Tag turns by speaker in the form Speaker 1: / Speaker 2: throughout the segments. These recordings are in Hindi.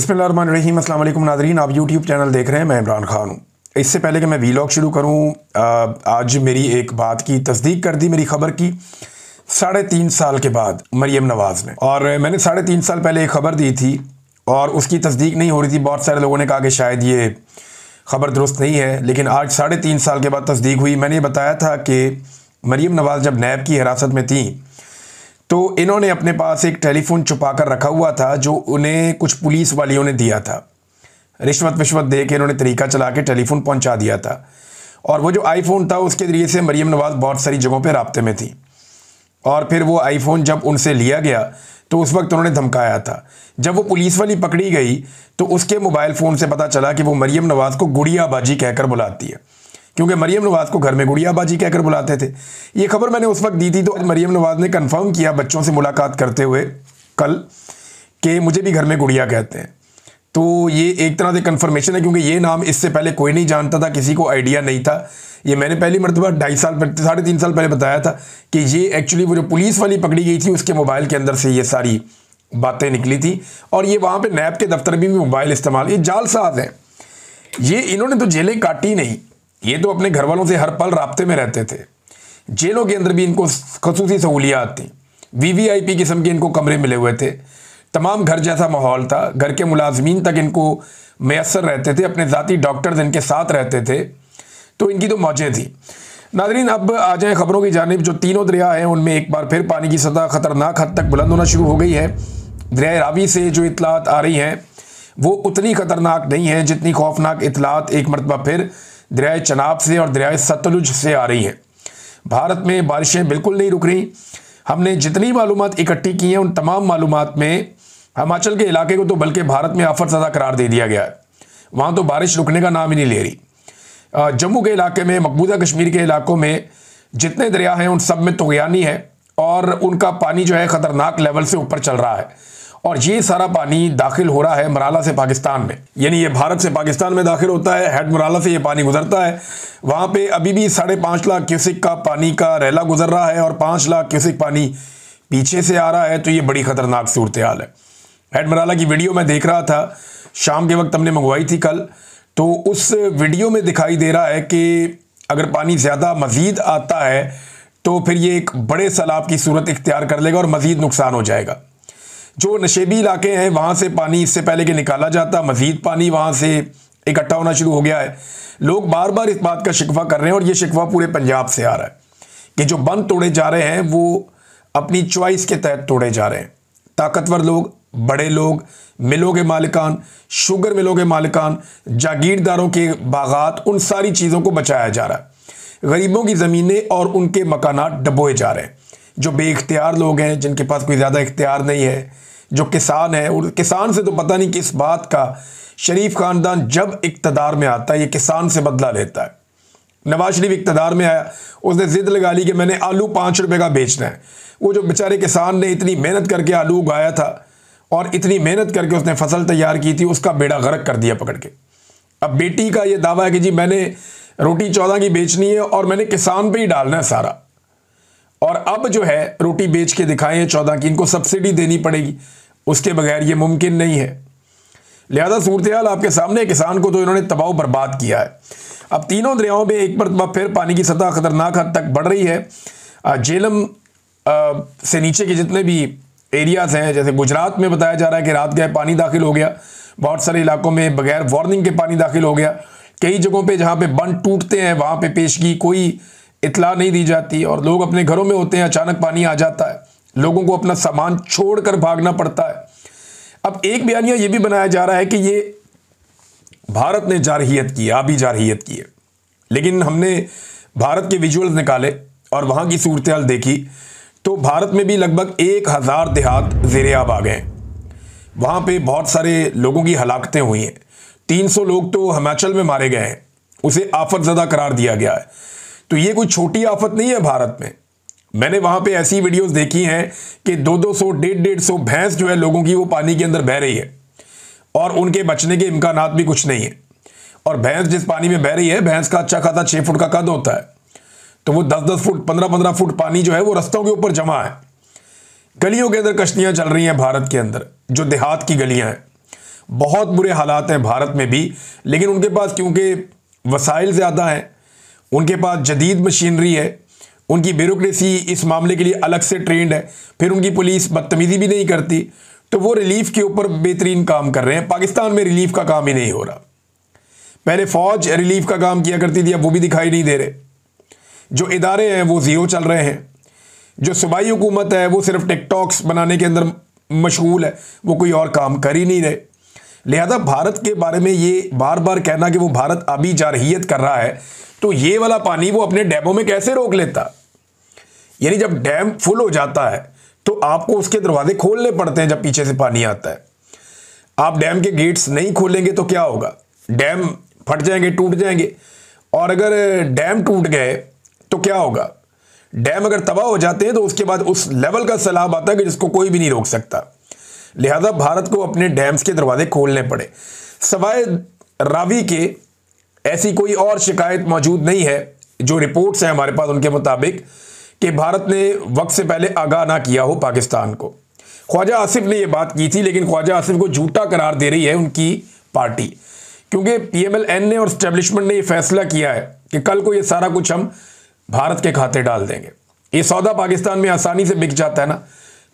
Speaker 1: बिस्मिल्लाहिर्रहमानिर्रहीम। अस्सलाम वालेकुम नाज़रीन, आप यूट्यूब चैनल देख रहे हैं। मैं इमरान खान हूँ। इससे पहले कि मैं वीलॉग शुरू करूँ, आज मेरी एक बात की तस्दीक कर दी, मेरी ख़बर की। 3.5 साल के बाद मरियम नवाज़ ने, और मैंने 3.5 साल पहले एक ख़बर दी थी और उसकी तस्दीक नहीं हो रही थी। बहुत सारे लोगों ने कहा कि शायद ये ख़बर दुरुस्त नहीं है, लेकिन आज 3.5 साल के बाद तस्दीक हुई। मैंने बताया था कि मरियम नवाज़ जब नैब की हिरासत में थी तो इन्होंने अपने पास एक टेलीफोन छुपा कर रखा हुआ था, जो उन्हें कुछ पुलिस वालियों ने दिया था। रिश्वत दे के इन्होंने तरीका चला के टेलीफोन पहुंचा दिया था, और वो जो आईफोन था उसके ज़रिए से मरियम नवाज़ बहुत सारी जगहों पे राब्ते में थी। और फिर वो आईफोन जब उनसे लिया गया तो उस वक्त उन्होंने धमकाया था। जब वो पुलिस वाली पकड़ी गई तो उसके मोबाइल फ़ोन से पता चला कि वो मरियम नवाज़ को गुड़िया बाजी कहकर बुलाती है, क्योंकि मरियम नवाज़ को घर में गुड़िया बाजी कहकर बुलाते थे। ये खबर मैंने उस वक्त दी थी, तो मरियम नवाज़ ने कंफर्म किया बच्चों से मुलाकात करते हुए कल कि मुझे भी घर में गुड़िया कहते हैं। तो ये एक तरह से कंफर्मेशन है, क्योंकि ये नाम इससे पहले कोई नहीं जानता था, किसी को आइडिया नहीं था। ये मैंने पहली मरतबा 3.5 साल पहले बताया था कि ये एक्चुअली वो जो पुलिस वाली पकड़ी गई थी उसके मोबाइल के अंदर से ये सारी बातें निकली थी। और ये वहाँ पर नैब के दफ्तर में भी मोबाइल इस्तेमाल, ये जालसाज हैं। ये इन्होंने तो जेलें काटी नहीं, ये तो अपने घर वालों से हर पल राब्ते में रहते थे। जेलों के अंदर भी इनको खसूसी सहूलियात थी, VVIP किस्म के इनको कमरे मिले हुए थे, तमाम घर जैसा माहौल था, घर के मुलाजमीन तक इनको मैसर रहते थे, अपने ज़ाती डॉक्टर्स इनके साथ रहते थे, तो इनकी तो मौजें थी। नाज़रीन, अब आ जाएँ ख़बरों की जानिब। जो तीनों दरिया हैं उनमें एक बार फिर पानी की सतह ख़तरनाक हद तक बुलंद होना शुरू हो गई है। दरिया रावी से जो इतलात आ रही हैं वो उतनी ख़तरनाक नहीं है जितनी खौफनाक इतलात एक मरतबा फिर दरिया चनाब से और दरिया सतलुज से आ रही हैं। भारत में बारिशें बिल्कुल नहीं रुक रही। हमने जितनी मालूमात इकट्ठी की हैं उन तमाम मालूमात में हिमाचल के इलाके को तो बल्कि भारत में आफत ज़दा करार दे दिया गया है। वहाँ तो बारिश रुकने का नाम ही नहीं ले रही। जम्मू के इलाके में, मकबूजा कश्मीर के इलाकों में जितने दरिया हैं उन सब में तुग़यानी है, और उनका पानी जो है ख़तरनाक लेवल से ऊपर चल रहा है। और ये सारा पानी दाखिल हो रहा है मराला से पाकिस्तान में, यानी ये भारत से पाकिस्तान में दाखिल होता है। हेड मराला से ये पानी गुजरता है। वहाँ पे अभी भी 5.5 लाख क्यूसिक का पानी का रैला गुजर रहा है और 5 लाख क्यूसिक पानी पीछे से आ रहा है। तो ये बड़ी ख़तरनाक सूरत हाल है। हेड मराला की वीडियो मैं देख रहा था, शाम के वक्त हमने मंगवाई थी कल, तो उस वीडियो में दिखाई दे रहा है कि अगर पानी ज़्यादा मज़ीद आता है तो फिर ये एक बड़े सैलाब की सूरत इख्तियार कर लेगा और मज़ीद नुकसान हो जाएगा। जो नशेबी इलाके हैं वहाँ से पानी इससे पहले कि निकाला जाता, मज़ीद पानी वहाँ से इकट्ठा होना शुरू हो गया है। लोग बार बार इस बात का शिकवा कर रहे हैं, और ये शिकवा पूरे पंजाब से आ रहा है कि जो बंद तोड़े जा रहे हैं वो अपनी चॉइस के तहत तोड़े जा रहे हैं। ताकतवर लोग, बड़े लोग, मिलों के मालिकान, शुगर मिलों के मालिकान, जागीरदारों के बागात, उन सारी चीज़ों को बचाया जा रहा है। गरीबों की ज़मीनें और उनके मकानात डबोए जा रहे हैं। जो बेइख्तियार लोग हैं, जिनके पास कोई ज़्यादा इख्तियार नहीं है, जो किसान है, और किसान से तो पता नहीं किस बात का शरीफ खानदान जब इक़्तिदार में आता है ये किसान से बदला लेता है। नवाज शरीफ इक़्तिदार में आया, उसने ज़िद लगा ली कि मैंने आलू 5 रुपये का बेचना है। वो जो बेचारे किसान ने इतनी मेहनत करके आलू उगाया था और इतनी मेहनत करके उसने फसल तैयार की थी, उसका बेड़ा गर्क कर दिया पकड़ के। अब बेटी का ये दावा है कि जी मैंने रोटी 14 की बेचनी है और मैंने किसान पर ही डालना है सारा, और अब जो है रोटी बेच के दिखाएं 14 की, इनको सब्सिडी देनी पड़ेगी, उसके बगैर ये मुमकिन नहीं है। लिहाजा सूरत हाल आपके सामने, किसान को तो इन्होंने तबाह बर्बाद किया है। अब तीनों दरियाओं में एक मरतबा फिर पानी की सतह खतरनाक हद तक बढ़ रही है। झेलम से नीचे के जितने भी एरियाज़ हैं, जैसे गुजरात में बताया जा रहा है कि रात गए पानी दाखिल हो गया, बहुत सारे इलाकों में बगैर वार्निंग के पानी दाखिल हो गया। कई जगहों पर जहाँ पर बंद टूटते हैं वहाँ पर पेशगी कोई इतला नहीं दी जाती, और लोग अपने घरों में होते हैं, अचानक पानी आ जाता है, लोगों को अपना सामान छोड़कर भागना पड़ता है। अब एक बयानिया ये भी बनाया जा रहा है कि ये भारत ने जारहियत की, आबी जारहियत की है, लेकिन हमने भारत के विजुअल्स निकाले और वहाँ की सूरत हाल देखी तो भारत में भी लगभग 1000 देहात ज़ेरे आब आ गए। वहाँ पे बहुत सारे लोगों की हलाकतें हुई हैं। 300 लोग तो हिमाचल में मारे गए हैं, उसे आफत ज़दा करार दिया गया है। तो ये कोई छोटी आफत नहीं है भारत में। मैंने वहाँ पे ऐसी वीडियोस देखी हैं कि 200, 150 भैंस जो है लोगों की वो पानी के अंदर बह रही है और उनके बचने के इम्कानात भी कुछ नहीं है। और भैंस जिस पानी में बह रही है, भैंस का अच्छा खासा 6 फुट का कद होता है, तो वो 10-10 फुट, 15-15 फुट पानी जो है वो रस्तों के ऊपर जमा है। गलियों के अंदर कश्तियाँ चल रही हैं भारत के अंदर, जो देहात की गलियाँ हैं बहुत बुरे हालात हैं भारत में भी, लेकिन उनके पास क्योंकि वसाइल ज़्यादा हैं, उनके पास जदीद मशीनरी है, उनकी ब्यूरोक्रेसी इस मामले के लिए अलग से ट्रेंड है, फिर उनकी पुलिस बदतमीज़ी भी नहीं करती, तो वो रिलीफ के ऊपर बेहतरीन काम कर रहे हैं। पाकिस्तान में रिलीफ का काम ही नहीं हो रहा। पहले फ़ौज रिलीफ का काम किया करती थी, अब वो भी दिखाई नहीं दे रहे। जो इदारे हैं वो ज़ीरो चल रहे हैं। जो सूबाई हुकूमत है वो सिर्फ टिकटॉक्स बनाने के अंदर मशगूल है, वो कोई और काम कर ही नहीं रहे। लिहाजा भारत के बारे में ये बार बार कहना कि वो भारत आबी जारहियत कर रहा है, तो ये वाला पानी वो अपने डैमों में कैसे रोक लेता? यानी जब डैम फुल हो जाता है तो आपको उसके दरवाजे खोलने पड़ते हैं जब पीछे से पानी आता है। आप डैम के गेट्स नहीं खोलेंगे तो क्या होगा? डैम फट जाएंगे, टूट जाएंगे। और अगर डैम टूट गए तो क्या होगा? डैम अगर तबाह हो जाते हैं तो उसके बाद उस लेवल का सैलाब आता है कि जिसको कोई भी नहीं रोक सकता। लिहाजा भारत को अपने डैम्स के दरवाजे खोलने पड़े। सवाए रावी के ऐसी कोई और शिकायत मौजूद नहीं है। जो रिपोर्ट्स हैं हमारे पास उनके मुताबिक कि भारत ने वक्त से पहले आगाह ना किया हो पाकिस्तान को। ख्वाजा आसिफ ने यह बात की थी, लेकिन ख्वाजा आसिफ को झूठा करार दे रही है उनकी पार्टी, क्योंकि PMLN ने और स्टैब्लिशमेंट ने यह फैसला किया है कि कल को ये सारा कुछ हम भारत के खाते डाल देंगे। ये सौदा पाकिस्तान में आसानी से बिक जाता है ना,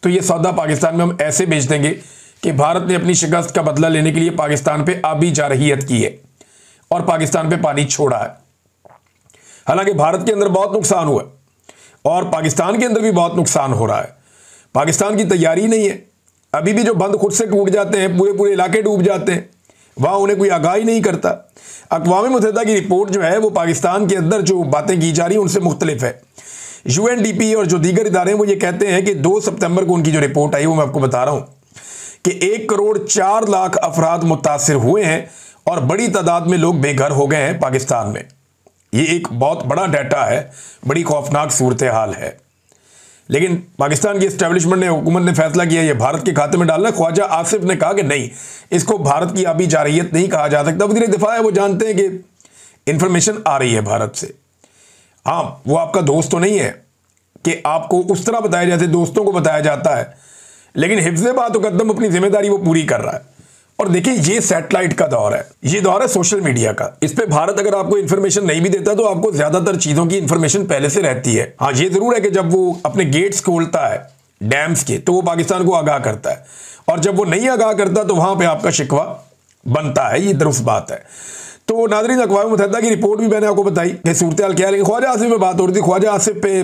Speaker 1: तो ये सौदा पाकिस्तान में हम ऐसे बेच देंगे कि भारत ने अपनी शिकस्त का बदला लेने के लिए पाकिस्तान पे आबी जारहियत की है और पाकिस्तान पे पानी छोड़ा है। हालांकि भारत के अंदर बहुत नुकसान हुआ और पाकिस्तान के अंदर भी बहुत नुकसान हो रहा है। पाकिस्तान की तैयारी नहीं है। अभी भी जो बंद खुद से टूट जाते हैं, पूरे पूरे इलाके डूब जाते हैं, वहाँ उन्हें कोई आगाही नहीं करता। अक़वाम मुत्तहिदा की रिपोर्ट जो है वो पाकिस्तान के अंदर जो बातें की जा रही हैं उनसे मुख्तलिफ है। UNDP और जो दीगर इदारे हैं वो ये कहते हैं कि 2 सितंबर को उनकी जो रिपोर्ट आई वो मैं आपको बता रहा हूँ कि 1 करोड़ 4 लाख अफराद मुतासिर हुए हैं और बड़ी तादाद में लोग बेघर हो गए हैं पाकिस्तान में। ये एक बहुत बड़ा डाटा है, बड़ी खौफनाक सूरत हाल है। लेकिन पाकिस्तान की एस्टेब्लिशमेंट ने, हुकूमत ने फैसला किया ये भारत के खाते में डालना। ख्वाजा आसिफ ने कहा कि नहीं, इसको भारत की आबी जारहियत नहीं कहा जा सकता। वज़ीर दिफा है, वो जानते हैं कि इंफॉर्मेशन आ रही है भारत से। हाँ, वो आपका दोस्त तो नहीं है कि आपको उस तरह बताया जैसे दोस्तों को बताया जाता है, लेकिन हिफ्ज़े बात मुक़द्दम अपनी जिम्मेदारी वो पूरी कर रहा है। और देखिए, ये सैटेलाइट का दौर है, ये दौर है सोशल मीडिया का। इस पे भारत अगर आपको इन्फॉर्मेशन नहीं भी देता तो आपको ज्यादातर चीजों की इन्फॉर्मेशन पहले से रहती है। हाँ, ये जरूर है कि जब वो अपने गेट्स खोलता है डैम्स के तो वो पाकिस्तान को आगाह करता है, और जब वो नहीं आगाह करता तो वहां पर आपका शिकवा बनता है। ये दुरुस्त बात है। तो नाज़रीन, अक़वाम मुत्तहिदा की रिपोर्ट भी मैंने आपको बताई कि सूरत हाल क्या है। लेकिन ख्वाजा आसिफ पे बात हो रही थी। ख्वाजा आसिफ पे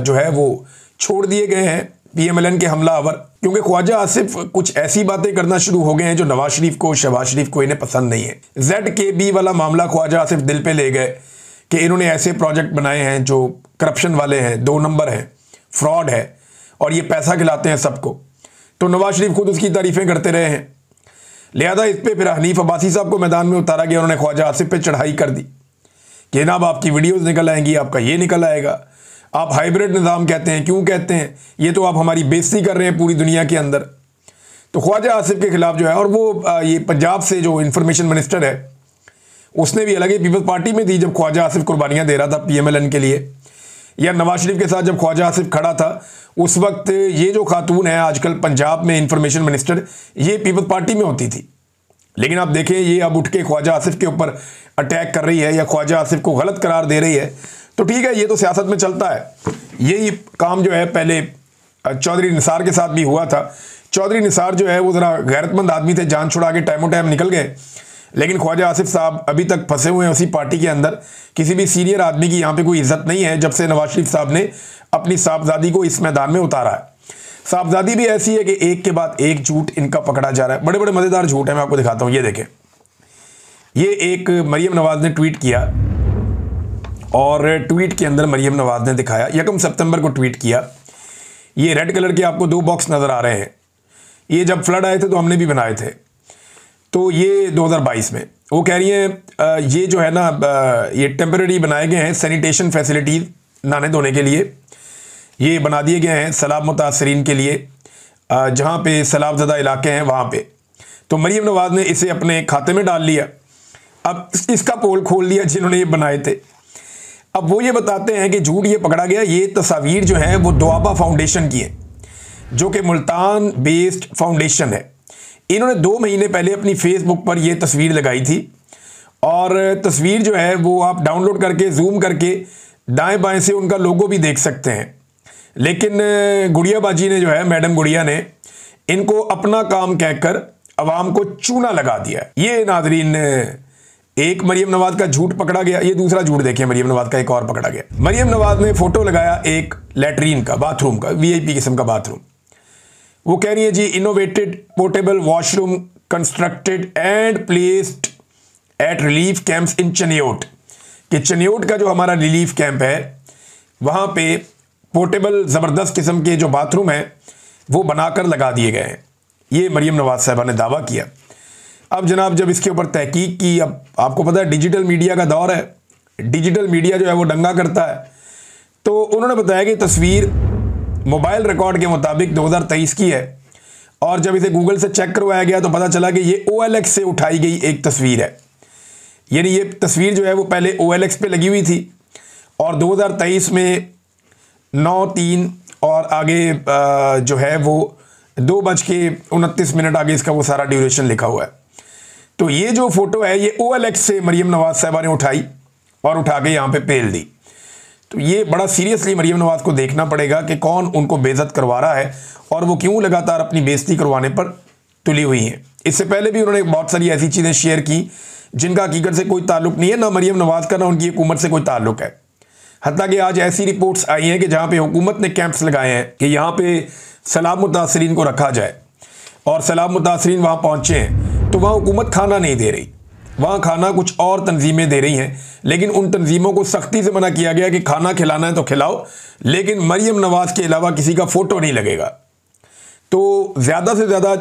Speaker 1: जो है वो छोड़ दिए गए हैं PMLN के हमलावर, क्योंकि ख्वाजा आसिफ कुछ ऐसी बातें करना शुरू हो गए हैं जो नवाज शरीफ को, शहबाज शरीफ को इन्हें पसंद नहीं है। ZKB वाला मामला ख्वाजा आसिफ दिल पे ले गए कि इन्होंने ऐसे प्रोजेक्ट बनाए हैं जो करप्शन वाले हैं, 2 नंबर हैं, फ्रॉड है और ये पैसा खिलाते हैं सबको। तो नवाज शरीफ खुद उसकी तारीफें करते रहे हैं। लिहाजा इस पर फिर हनीफ अब्बासी साहब को मैदान में उतारा गया। उन्होंने ख्वाजा आसिफ पे चढ़ाई कर दी कि जनाब आपकी वीडियोज़ निकल आएंगी, आपका ये निकल आएगा, आप हाइब्रिड निज़ाम कहते हैं, क्यों कहते हैं, ये तो आप हमारी बेइज्जती कर रहे हैं पूरी दुनिया के अंदर। तो ख्वाजा आसिफ के खिलाफ जो है, और वो ये पंजाब से जो इंफॉर्मेशन मिनिस्टर है उसने भी, अलग पीपल्स पार्टी में थी जब ख्वाजा आसिफ कुर्बानियाँ दे रहा था PMLN के लिए, या नवाज शरीफ के साथ जब ख्वाजा आसिफ खड़ा था उस वक्त ये जो खातून है आजकल पंजाब में इंफॉर्मेशन मिनिस्टर, ये पीपल्स पार्टी में होती थी। लेकिन आप देखें ये अब उठ के ख्वाजा आसिफ के ऊपर अटैक कर रही है या ख्वाजा आसिफ को गलत करार दे रही है। तो ठीक है, ये तो सियासत में चलता है। यही काम जो है पहले चौधरी निसार के साथ भी हुआ था। चौधरी निसार जो है वो ज़रा गैरतमंद आदमी थे, जान छुड़ा के टाइमों टाइम निकल गए, लेकिन ख्वाजा आसिफ साहब अभी तक फंसे हुए हैं उसी पार्टी के अंदर। किसी भी सीनियर आदमी की यहाँ पे कोई इज्जत नहीं है जब से नवाज शरीफ साहब ने अपनी साहबजादी को इस मैदान में उतारा है। साहबजादी भी ऐसी है कि एक के बाद एक झूठ इनका पकड़ा जा रहा है। बड़े बड़े मज़ेदार झूठ है, मैं आपको दिखाता हूँ। ये देखें, ये एक मरियम नवाज ने ट्वीट किया और ट्वीट के अंदर मरियम नवाज ने दिखाया, 1 सितंबर को ट्वीट किया। ये रेड कलर के आपको 2 बॉक्स नज़र आ रहे हैं। ये जब फ्लड आए थे तो हमने भी बनाए थे। तो ये 2022 में वो कह रही हैं ये जो है ना ये टेम्पररी बनाए गए हैं सैनिटेशन फैसिलिटीज़ नहाने धोने के लिए, ये बना दिए गए हैं सैलाब मुतासरीन के लिए जहाँ पे सैलाब ज़दा इलाके हैं वहाँ पे। तो मरियम नवाज ने इसे अपने खाते में डाल लिया। अब इसका पोल खोल दिया जिन्होंने ये बनाए थे। अब वो ये बताते हैं कि झूठ ये पकड़ा गया। ये तस्वीर जो है वो दुआबा फाउंडेशन की है, जो कि मुल्तान बेस्ड फाउंडेशन है। इन्होंने 2 महीने पहले अपनी फेसबुक पर यह तस्वीर लगाई थी और तस्वीर जो है वो आप डाउनलोड करके जूम करके दाएं बाएं से उनका लोगो भी देख सकते हैं। लेकिन गुड़िया बाजी ने जो है, मैडम गुड़िया ने इनको अपना काम कहकर अवाम को चूना लगा दिया। ये नाजरीन, एक मरियम नवाज का झूठ पकड़ा गया, ये दूसरा झूठ देखिए मरियम नवाज का एक और पकड़ा गया। मरियम नवाज ने फोटो लगाया एक लैट्रीन का, बाथरूम का, वीआईपी किस्म का बाथरूम। वो कह रही है जी, innovated portable washroom constructed and placed at relief camps in Chiniot, कि चनियोट का जो हमारा रिलीफ कैंप है वहां पे पोर्टेबल ज़बरदस्त किस्म के जो बाथरूम है वो बनाकर लगा दिए गए हैं। ये मरियम नवाज साहबा ने दावा किया। अब जनाब जब इसके ऊपर तहकीक की, अब आपको पता है डिजिटल मीडिया का दौर है, डिजिटल मीडिया जो है वो दंगा करता है, तो उन्होंने बताया कि तस्वीर मोबाइल रिकॉर्ड के मुताबिक 2023 की है और जब इसे गूगल से चेक करवाया गया तो पता चला कि ये OLX से उठाई गई एक तस्वीर है। यानी ये तस्वीर जो है वो पहले OLX पे लगी हुई थी और 2023 में 9:03 और आगे जो है वो 2:29 आगे इसका वो सारा ड्यूरेशन लिखा हुआ है। तो ये जो फोटो है ये OLX से मरियम नवाज साहबा ने उठाई और उठा के यहाँ पे पेल दी। तो ये बड़ा सीरियसली मरियम नवाज को देखना पड़ेगा कि कौन उनको बेइज्जत करवा रहा है और वो क्यों लगातार अपनी बेइज्जती करवाने पर तुली हुई हैं। इससे पहले भी उन्होंने बहुत सारी ऐसी चीज़ें शेयर की जिनका हकीकत से कोई ताल्लुक नहीं है, ना मरियम नवाज का ना उनकी हुकूमत से कोई ताल्लुक है। हत्ता कि आज ऐसी रिपोर्ट्स आई हैं कि जहाँ पे हुकूमत ने कैंप्स लगाए हैं कि यहाँ पे सैलाब मुतासरीन को रखा जाए और सैलाब मुतासरीन वहाँ पहुँचे हैं तो वहाँ हुकूमत खाना नहीं दे रही, वहाँ खाना कुछ और तंजीमें दे रही हैं। लेकिन उन तंजीमों को सख्ती से मना किया गया कि खाना खिलाना है तो खिलाओ, लेकिन मरियम नवाज के अलावा किसी का फ़ोटो नहीं लगेगा। तो ज़्यादा से ज़्यादा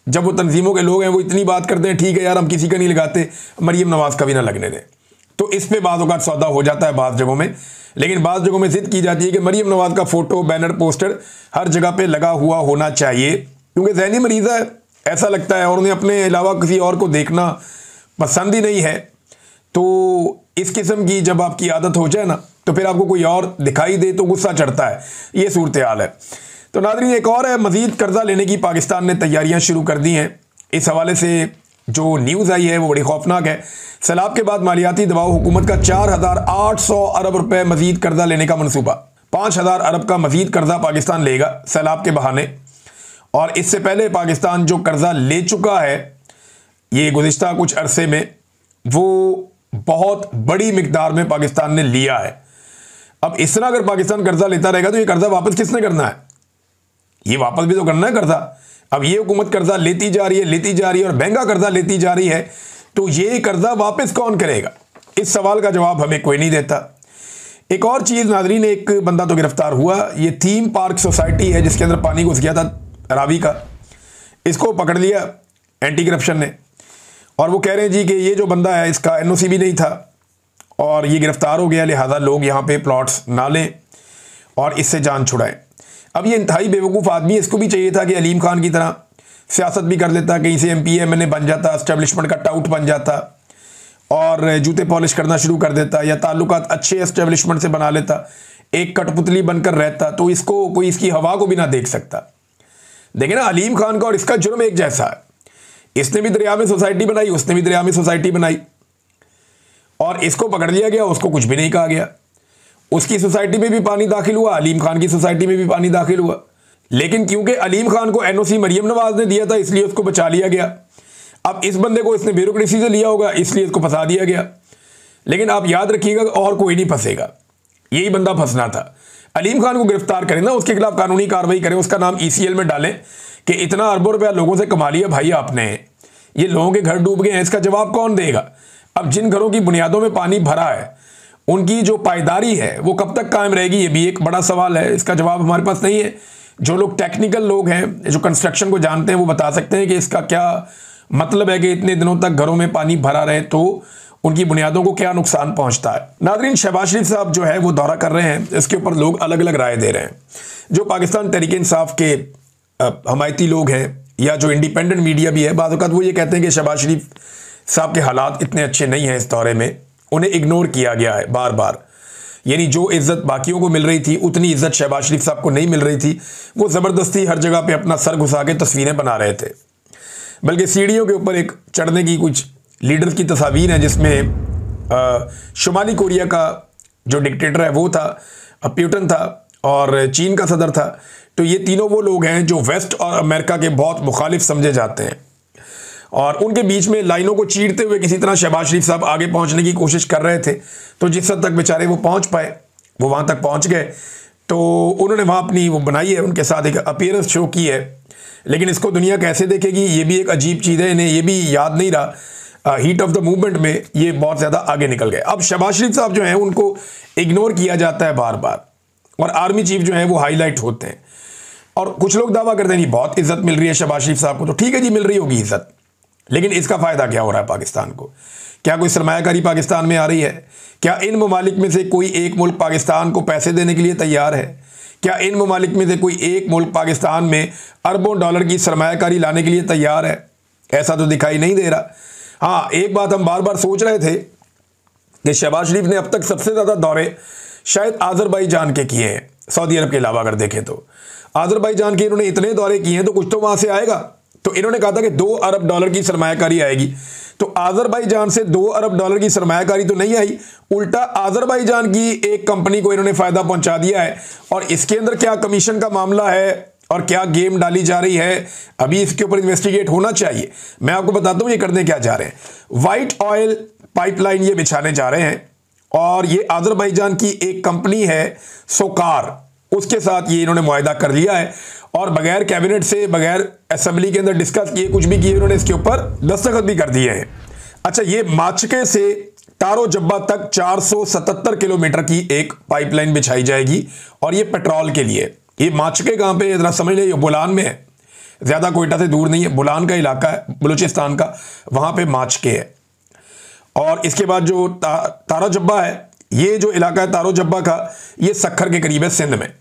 Speaker 1: जब वो तंजीमों के लोग हैं वो इतनी बात करते हैं, ठीक है यार हम किसी का नहीं लगाते, मरियम नवाज का भी ना लगने दें। तो इस पे बाज़ औक़ात सौदा हो जाता है बाज़ जगहों में, लेकिन बाज़ जगहों में ज़िद की जाती है कि मरियम नवाज का फ़ोटो, बैनर, पोस्टर हर जगह पे लगा हुआ होना चाहिए, क्योंकि ज़हनी मरीज़ है ऐसा लगता है और उन्हें अपने अलावा किसी और को देखना पसंद ही नहीं है। तो इस किस्म की जब आपकी आदत हो जाए ना तो फिर आपको कोई और दिखाई दे तो गुस्सा चढ़ता है, ये सूरत हाल है। तो नाज़रीन एक और है, मज़ीद कर्जा लेने की पाकिस्तान ने तैयारियां शुरू कर दी हैं। इस हवाले से जो न्यूज़ आई है वो बड़ी खौफनाक है। सैलाब के बाद मालियाती दबाव, हुकूमत का 4,800 अरब रुपए मजीद कर्जा लेने का मनसूबा। 5,000 अरब का मजीद कर्जा पाकिस्तान लेगा सैलाब के बहाने। और इससे पहले पाकिस्तान जो कर्जा ले चुका है ये गुज़िश्ता कुछ अरसे में, वो बहुत बड़ी मिकदार में पाकिस्तान ने लिया है। अब इस तरह अगर पाकिस्तान कर्जा लेता रहेगा तो ये कर्जा वापस किसने करना है? ये वापस भी तो करना है कर्जा। अब ये हुकूमत कर्जा लेती जा रही है और महंगा कर्जा लेती जा रही है, तो ये कर्जा वापस कौन करेगा? इस सवाल का जवाब हमें कोई नहीं देता। एक और चीज़ नाज़रीन, एक बंदा तो गिरफ्तार हुआ, ये थीम पार्क सोसाइटी है जिसके अंदर पानी घुस गया था रावी का, इसको पकड़ लिया एंटी करप्शन ने। और वो कह रहे हैं जी कि ये जो बंदा है इसका NOC भी नहीं था और ये गिरफ्तार हो गया, लिहाजा लोग यहाँ पे प्लॉट्स ना लें और इससे जान छुड़ाएं। अब ये इंतहाई बेवकूफ़ आदमी, इसको भी चाहिए था कि अलीम खान की तरह सियासत भी कर लेता, कहीं से MP MLA बन जाता, एस्टेब्लिशमेंट का टाउट बन जाता और जूते पॉलिश करना शुरू कर देता या ताल्लुकात अच्छे एस्टेब्लिशमेंट से बना लेता, एक कठपुतली बनकर रहता, तो इसको कोई इसकी हवा को भी ना देख सकता। देखें ना, अलीम खान का और इसका जुर्म एक जैसा है। इसने भी दरिया में सोसाइटी बनाई, उसने भी दरिया में सोसाइटी बनाई और इसको पकड़ लिया गया, उसको कुछ भी नहीं कहा गया। उसकी सोसाइटी में भी पानी दाखिल हुआ, अलीम खान की सोसाइटी में भी पानी दाखिल हुआ, लेकिन क्योंकि अलीम खान को NOC मरियम नवाज ने दिया था इसलिए उसको बचा लिया गया। अब इस बंदे को इसने ब्यूरोक्रेसी से लिया होगा इसलिए इसको फंसा दिया गया। लेकिन आप याद रखिएगा और कोई नहीं फंसेगा, यही बंदा फंसना था। अलीम खान को गिरफ्तार करें ना, उसके खिलाफ कानूनी कार्रवाई करें, उसका नाम ECL में डालें कि इतना अरबों रुपया लोगों से कमा लिया भाई आपने, ये लोगों के घर डूब गए हैं, इसका जवाब कौन देगा? अब जिन घरों की बुनियादों में पानी भरा है उनकी जो पायदारी है वो कब तक कायम रहेगी, ये भी एक बड़ा सवाल है। इसका जवाब हमारे पास नहीं है। जो लोग टेक्निकल लोग हैं, जो कंस्ट्रक्शन को जानते हैं, वो बता सकते हैं कि इसका क्या मतलब है कि इतने दिनों तक घरों में पानी भरा रहे तो उनकी बुनियादों को क्या नुकसान पहुंचता है। नाज़रीन शहबाज शरीफ साहब जो है वो दौरा कर रहे हैं, इसके ऊपर लोग अलग अलग राय दे रहे हैं। जो पाकिस्तान तहरीक इंसाफ के हमायती लोग हैं या जो इंडिपेंडेंट मीडिया भी है, बाज़ औक़ात वो ये कहते हैं कि शहबाज शरीफ साहब के हालात इतने अच्छे नहीं हैं इस दौरे में, उन्हें इग्नोर किया गया है बार बार। यानी जो इज़्ज़त बाकियों को मिल रही थी उतनी इज़्ज़त शहबाज शरीफ साहब को नहीं मिल रही थी। वो ज़बरदस्ती हर जगह पे अपना सर घुसा के तस्वीरें बना रहे थे। बल्कि सीढ़ियों के ऊपर एक चढ़ने की कुछ लीडर्स की तस्वीर है, जिसमें शुमाली कोरिया का जो डिक्टेटर है वो था, प्यूटन था, और चीन का सदर था। तो ये तीनों वो लोग हैं जो वेस्ट और अमेरिका के बहुत मुखालिफ समझे जाते हैं, और उनके बीच में लाइनों को चीरते हुए किसी तरह शहबाज शरीफ साहब आगे पहुंचने की कोशिश कर रहे थे। तो जिस हद तक बेचारे वो पहुंच पाए, वो वहां तक पहुंच गए। तो उन्होंने वहां अपनी वो बनाई है, उनके साथ एक अपीयरेंस शो की है। लेकिन इसको दुनिया कैसे देखेगी, ये भी एक अजीब चीज़ है। इन्हें ये भी याद नहीं रहा, हीट ऑफ द मूवमेंट में ये बहुत ज़्यादा आगे निकल गए। अब शहबाज शरीफ साहब जो हैं उनको इग्नोर किया जाता है बार बार, और आर्मी चीफ जो है वो हाईलाइट होते हैं। और कुछ लोग दावा करते हैं बहुत इज्जत मिल रही है शहबाज शरीफ साहब को। तो ठीक है जी, मिल रही होगी इज्जत, लेकिन इसका फ़ायदा क्या हो रहा है पाकिस्तान को? क्या कोई सरमायाकारी पाकिस्तान में आ रही है? क्या इन ममालिक में से कोई एक मुल्क पाकिस्तान को पैसे देने के लिए तैयार है? क्या इन ममालिक में से कोई एक मुल्क पाकिस्तान में अरबों डॉलर की सरमायाकारी लाने के लिए तैयार है? ऐसा तो दिखाई नहीं दे रहा। हाँ, एक बात हम बार बार सोच रहे थे कि शहबाज शरीफ ने अब तक सबसे ज़्यादा दौरे शायद आज़रबाईजान के किए हैं, सऊदी अरब के अलावा अगर देखें तो। आज़रबाईजान के इन्होंने इतने दौरे किए हैं, तो कुछ तो वहाँ से आएगा। तो इन्होंने कहा था कि 2 अरब डॉलर की सरमायाकारी आएगी। तो आज़रबाईजान से 2 अरब डॉलर की सरमायाकारी तो नहीं आई, उल्टा आज़रबाईजान की एक कंपनी को इन्होंने फ़ायदा पहुंचा दिया है। और इसके अंदर क्या कमीशन का मामला है और क्या गेम डाली जा रही है, अभी इसके ऊपर इन्वेस्टिगेट होना चाहिए। मैं आपको बताता हूँ ये करने क्या जा रहे हैं। वाइट ऑयल पाइपलाइन ये बिछाने जा रहे हैं, और ये आज़रबाईजान की एक कंपनी है सोकार, उसके साथ ये इन्होंने मुआहदा कर लिया है। और बगैर कैबिनेट से, बगैर असेंबली के अंदर डिस्कस किए, कुछ भी किए, इन्होंने इसके ऊपर दस्तखत भी कर दिए हैं। अच्छा, ये माचके से तारो जब्बा तक 477 किलोमीटर की एक पाइपलाइन बिछाई जाएगी, और ये पेट्रोल के लिए। ये माचके कहाँ पे, जरा समझ लीजिए, बोलान में है, ज़्यादा कोयटा से दूर नहीं है, बोलान का इलाका है बलूचिस्तान का, वहाँ पे माचके है। और इसके बाद जो तारो जब्बा है, ये जो इलाका है तारो जब्बा का, ये सक्खर के करीब है, सिंध में।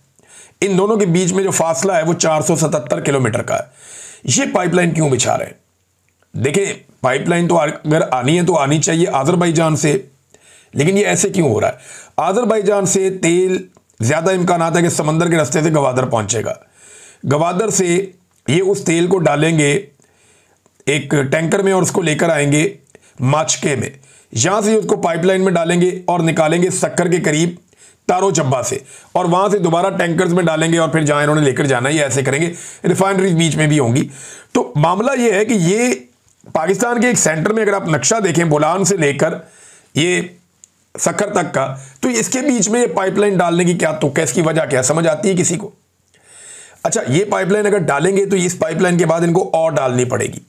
Speaker 1: इन दोनों के बीच में जो फासला है वो 477 किलोमीटर का है। ये पाइपलाइन क्यों बिछा रहे हैं? देखिए, पाइपलाइन तो अगर आनी है तो आनी चाहिए आज़रबाईजान से, लेकिन ये ऐसे क्यों हो रहा है? आज़रबाईजान से तेल ज़्यादा इम्कान है कि समंदर के रास्ते से गवादर पहुंचेगा। गवादर से ये उस तेल को डालेंगे एक टैंकर में और उसको लेकर आएंगे माचके में, यहां से उसको पाइपलाइन में डालेंगे और निकालेंगे सक्कर के करीब तारो जब्बा से, और वहां से दोबारा टैंकर्स में डालेंगे, और फिर जहां इन्होंने लेकर जाना है ये ऐसे करेंगे। रिफाइनरीज बीच में भी होंगी। तो मामला ये है कि ये पाकिस्तान के एक सेंटर में अगर आप नक्शा देखें, बोलान से लेकर ये सक्कर तक का, तो इसके बीच में ये पाइपलाइन डालने की क्या तुक है? इसकी वजह क्या समझ आती है किसी को? अच्छा, ये पाइपलाइन अगर डालेंगे तो इस पाइपलाइन के बाद इनको और डालनी पड़ेगी।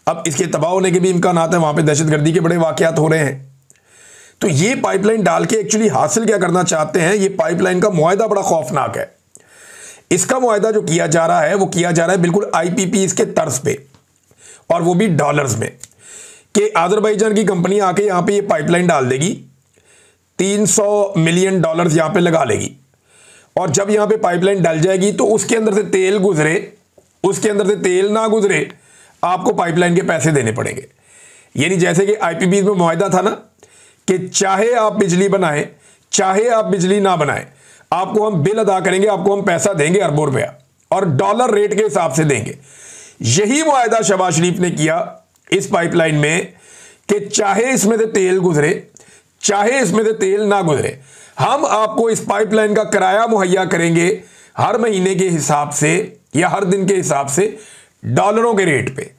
Speaker 1: अब इसके तबाह होने के भी इम्कान आते हैं, वहां पे दहशतगर्दी के बड़े वाकयात हो रहे हैं। तो ये पाइपलाइन डाल के एक्चुअली हासिल क्या करना चाहते हैं? ये पाइपलाइन का मुआहदा बड़ा खौफनाक है। इसका मुआहदा जो किया जा रहा है वो किया जा रहा है बिल्कुल IPP के तर्ज पे, और वो भी डॉलर्स में, कि आज़रबाईजान की कंपनी आके यहां पे ये पाइपलाइन डाल देगी, 300 मिलियन डॉलर्स यहां पे लगा लेगी, और जब यहां पे पाइपलाइन डल जाएगी तो उसके अंदर से तेल गुजरे, उसके अंदर से तेल ना गुजरे, आपको पाइपलाइन के पैसे देने पड़ेंगे। यानी जैसे कि IPP में मुआहदा था ना कि चाहे आप बिजली बनाएं, चाहे आप बिजली ना बनाएं, आपको हम बिल अदा करेंगे, आपको हम पैसा देंगे अरबों रुपया, और डॉलर रेट के हिसाब से देंगे। यही मुआहदा शहबाज शरीफ ने किया इस पाइपलाइन में कि चाहे इसमें से तेल गुजरे, चाहे इसमें से तेल ना गुजरे, हम आपको इस पाइपलाइन का किराया मुहैया करेंगे हर महीने के हिसाब से या हर दिन के हिसाब से, डॉलरों के रेट पे।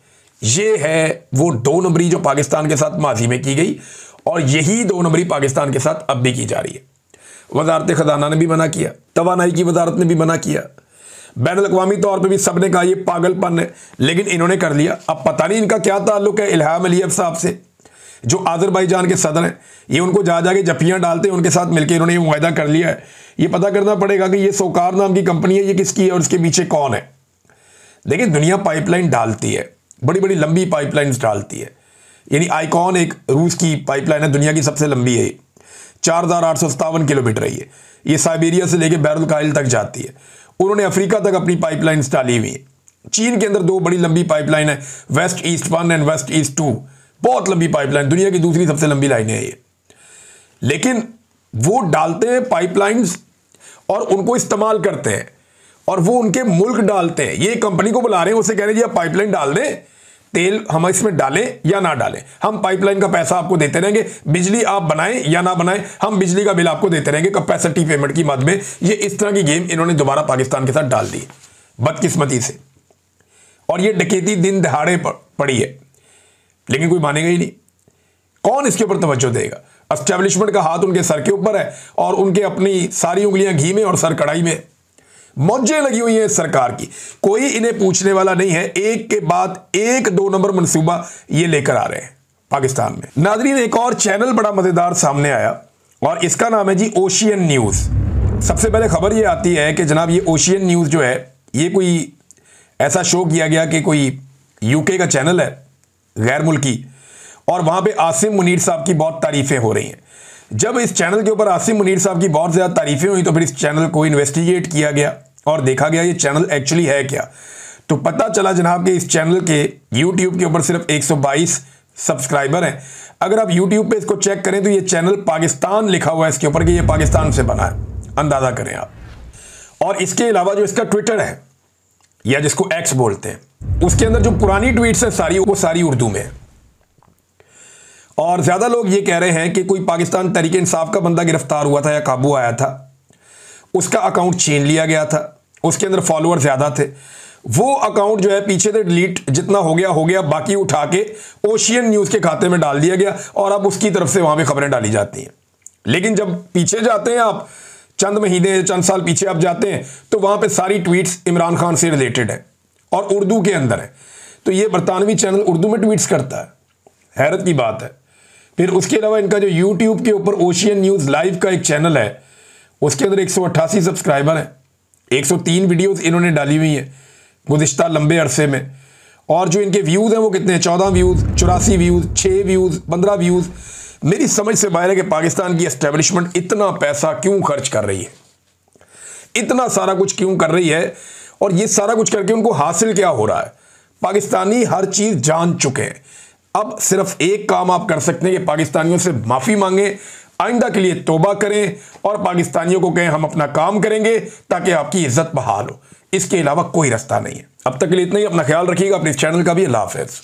Speaker 1: ये है वो 2 नंबरी जो पाकिस्तान के साथ माजी में की गई, और यही 2 नंबरी पाकिस्तान के साथ अब भी की जा रही है। वजारत खजाना ने भी मना किया, तवानाई की वजारत ने भी मना किया, बैनुल-अक़वामी तौर पे भी सब ने कहा ये पागलपन है, लेकिन इन्होंने कर लिया। अब पता नहीं इनका क्या ताल्लुक है इल्हाम अलीयव साहब से, जो आज़रबाईजान के सदर हैं। ये उनको जा जाके जफ्फियाँ डालते हैं, उनके साथ मिलकर इन्होंने ये मुआहदा कर लिया है। ये पता करना पड़ेगा कि ये सोकार नाम की कंपनी है, ये किसकी है और इसके पीछे कौन है। देखिए, दुनिया पाइपलाइन डालती है, बड़ी बड़ी लंबी पाइपलाइंस डालती है। यानी आइकॉन एक रूस की पाइपलाइन है, दुनिया की सबसे लंबी है, 4857 किलोमीटर है ये साइबेरिया से लेके बैरुल काहिल तक जाती है। उन्होंने अफ्रीका तक अपनी पाइपलाइंस डाली हुई है। चीन के अंदर 2 बड़ी लंबी पाइपलाइन है, west east 1 and west east 2, बहुत लंबी पाइपलाइन, दुनिया की दूसरी सबसे लंबी लाइनें हैं ये। लेकिन वो डालते हैं पाइपलाइंस और उनको इस्तेमाल करते हैं, और वो उनके मुल्क डालते हैं। ये कंपनी को बुला रहे हैं, उसे कह रहे हैं जी आप पाइपलाइन डाल दें, तेल हम इसमें डालें या ना डालें, हम पाइपलाइन का पैसा आपको देते रहेंगे, बिजली आप बनाएं या ना बनाएं, हम बिजली का बिल आपको देते रहेंगे कैपेसिटी पेमेंट की मद में। ये इस तरह की गेम इन्होंने दोबारा पाकिस्तान के साथ डाल दी बदकिस्मती से, और ये डकैती दिन दहाड़े पड़ी है, लेकिन कोई मानेगा ही नहीं। कौन इसके ऊपर तवज्जो देगा? एस्टेब्लिशमेंट का हाथ उनके सर के ऊपर है और उनके अपनी सारी उंगलियां घी में और सर कढ़ाई में, मौजें लगी हुई हैं सरकार की। कोई इन्हें पूछने वाला नहीं है, एक के बाद एक 2 नंबर मंसूबा ये लेकर आ रहे हैं पाकिस्तान में। नाज़रीन, एक और चैनल बड़ा मजेदार सामने आया और इसका नाम है जी ओशियन न्यूज। सबसे पहले खबर ये आती है कि जनाब ये ओशियन न्यूज जो है, ये कोई ऐसा शो किया गया कि कोई यूके का चैनल है गैर मुल्की, और वहां पे आसिम मुनीर साहब की बहुत तारीफें हो रही हैं। जब इस चैनल के ऊपर आसिम मुनीर साहब की बहुत ज़्यादा तारीफें हुई तो फिर इस चैनल को इन्वेस्टिगेट किया गया और देखा गया ये चैनल एक्चुअली है क्या। तो पता चला जनाब कि इस चैनल के यूट्यूब के ऊपर सिर्फ 122 सब्सक्राइबर हैं। अगर आप यूट्यूब पे इसको चेक करें तो ये चैनल पाकिस्तान लिखा हुआ है इसके ऊपर कि ये पाकिस्तान से बना है, अंदाज़ा करें आप। और इसके अलावा जो इसका ट्विटर है या जिसको एक्स बोलते हैं, उसके अंदर जो पुरानी ट्वीट्स हैं सारी, वो सारी उर्दू में है। और ज़्यादा लोग ये कह रहे हैं कि कोई पाकिस्तान तहरीक इंसाफ का बंदा गिरफ्तार हुआ था या काबू आया था, उसका अकाउंट छीन लिया गया था, उसके अंदर फॉलोअर ज़्यादा थे, वो अकाउंट जो है पीछे से डिलीट जितना हो गया, बाकी उठा के ओशियन न्यूज़ के खाते में डाल दिया गया और अब उसकी तरफ से वहाँ पे खबरें डाली जाती हैं। लेकिन जब पीछे जाते हैं आप, चंद महीने चंद साल पीछे आप जाते हैं, तो वहाँ पर सारी ट्वीट्स इमरान खान से रिलेटेड है और उर्दू के अंदर है। तो ये बरतानवी चैनल उर्दू में ट्वीट्स करता है, हैरत की बात है। फिर उसके अलावा इनका जो यूट्यूब के ऊपर ओशियन न्यूज़ लाइव का एक चैनल है, उसके अंदर 188 सब्सक्राइबर हैं, 103 वीडियोस इन्होंने डाली हुई हैं गुज़िश्ता लंबे अरसे में। और जो इनके व्यूज़ हैं वो कितने हैं? 14 व्यूज़, 84 व्यूज़, 6 व्यूज़, 15 व्यूज़। मेरी समझ से बाहर है कि पाकिस्तान की एस्टेब्लिशमेंट इतना पैसा क्यों खर्च कर रही है, इतना सारा कुछ क्यों कर रही है, और ये सारा कुछ करके उनको हासिल क्या हो रहा है? पाकिस्तानी हर चीज़ जान चुके हैं। अब सिर्फ एक काम आप कर सकते हैं कि पाकिस्तानियों से माफ़ी मांगें, आइंदा के लिए तौबा करें और पाकिस्तानियों को कहें हम अपना काम करेंगे ताकि आपकी इज्जत बहाल हो। इसके अलावा कोई रास्ता नहीं है। अब तक के लिए इतना ही। अपना ख्याल रखिएगा, अपने चैनल का भी। अल्लाह हाफ़िज़।